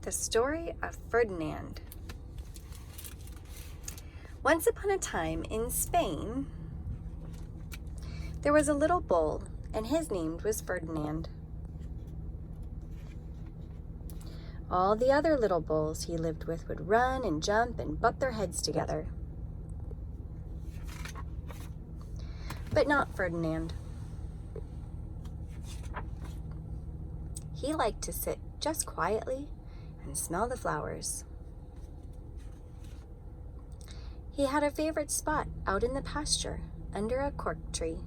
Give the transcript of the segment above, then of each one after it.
The story of Ferdinand. Once upon a time in Spain, there was a little bull, and his name was Ferdinand. All the other little bulls he lived with would run and jump and butt their heads together. But not Ferdinand. He liked to sit just quietly and smell the flowers. He had a favorite spot out in the pasture under a cork tree.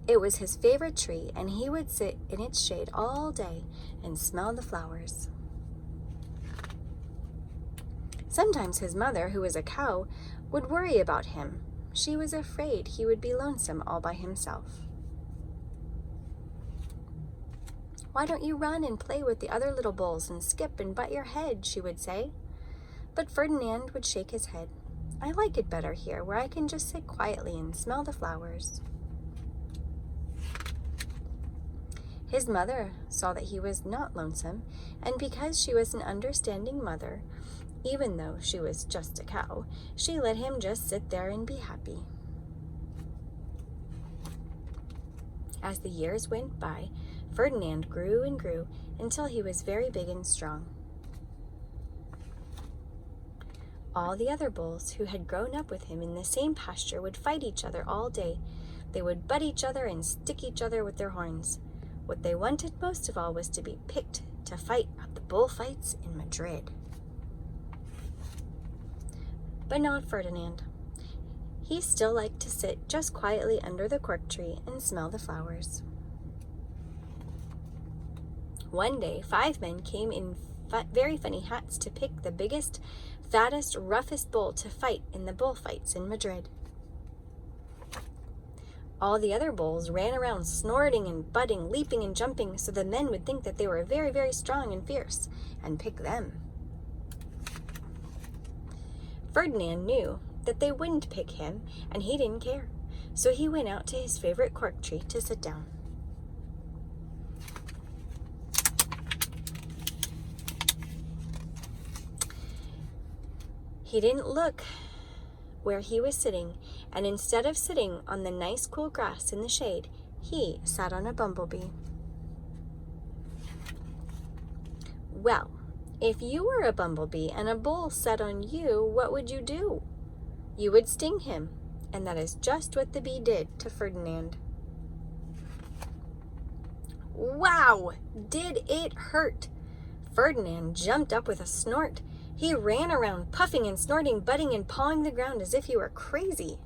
It was his favorite tree, and he would sit in its shade all day and smell the flowers. Sometimes his mother, who was a cow, would worry about him. She was afraid he would be lonesome all by himself. "Why don't you run and play with the other little bulls and skip and butt your head?" she would say. But Ferdinand would shake his head. "I like it better here, where I can just sit quietly and smell the flowers." His mother saw that he was not lonesome, and because she was an understanding mother, even though she was just a cow, she let him just sit there and be happy. As the years went by, Ferdinand grew and grew until he was very big and strong. All the other bulls who had grown up with him in the same pasture would fight each other all day. They would butt each other and stick each other with their horns. What they wanted most of all was to be picked to fight at the bullfights in Madrid. But not Ferdinand. He still liked to sit just quietly under the cork tree and smell the flowers. One day, 5 men came in very funny hats to pick the biggest, fattest, roughest bull to fight in the bullfights in Madrid. All the other bulls ran around snorting and butting, leaping and jumping, so the men would think that they were very, very strong and fierce, and pick them. Ferdinand knew that they wouldn't pick him, and he didn't care, so he went out to his favorite cork tree to sit down. He didn't look where he was sitting, and instead of sitting on the nice cool grass in the shade, he sat on a bumblebee. Well, if you were a bumblebee and a bull sat on you, what would you do? You would sting him, and that is just what the bee did to Ferdinand. Wow! Did it hurt? Ferdinand jumped up with a snort. He ran around, puffing and snorting, butting and pawing the ground as if he were crazy.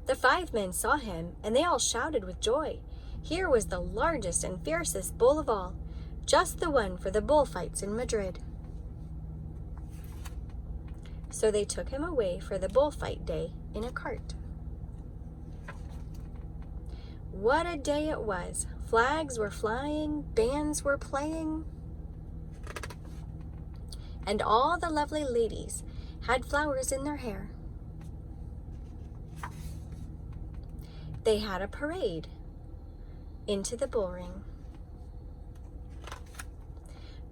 The 5 men saw him, and they all shouted with joy. Here was the largest and fiercest bull of all, just the one for the bullfights in Madrid. So they took him away for the bullfight day in a cart. What a day it was! Flags were flying, bands were playing, and all the lovely ladies had flowers in their hair. They had a parade into the bullring.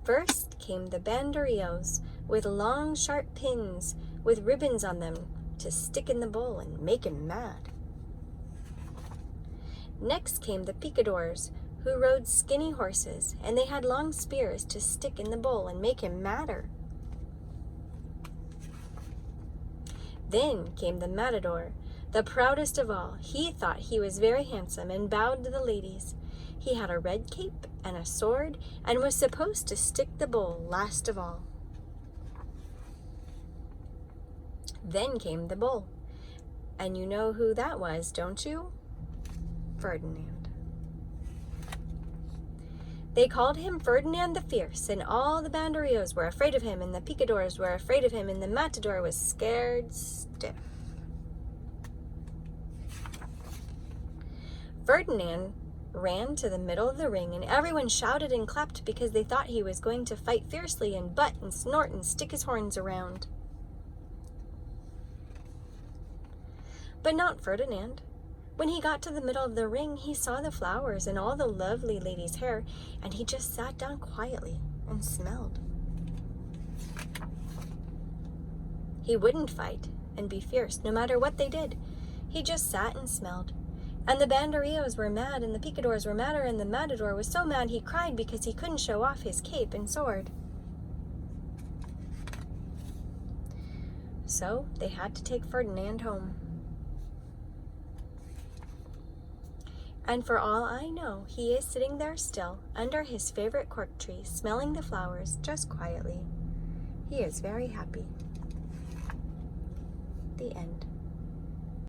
First came the banderillos with long, sharp pins with ribbons on them to stick in the bull and make him mad. Next came the picadors, who rode skinny horses, and they had long spears to stick in the bull and make him madder. Then came the matador, the proudest of all. He thought he was very handsome and bowed to the ladies. He had a red cape and a sword and was supposed to stick the bull last of all. Then came the bull. And you know who that was, don't you? Ferdinand. They called him Ferdinand the Fierce, and all the banderillos were afraid of him, and the picadors were afraid of him, and the matador was scared stiff. Ferdinand ran to the middle of the ring, and everyone shouted and clapped because they thought he was going to fight fiercely and butt and snort and stick his horns around. But not Ferdinand. When he got to the middle of the ring, he saw the flowers and all the lovely lady's hair, and he just sat down quietly and smelled. He wouldn't fight and be fierce, no matter what they did. He just sat and smelled. And the banderillos were mad, and the picadors were madder, and the matador was so mad he cried because he couldn't show off his cape and sword. So they had to take Ferdinand home. And for all I know, he is sitting there still, under his favorite cork tree, smelling the flowers just quietly. He is very happy. The end.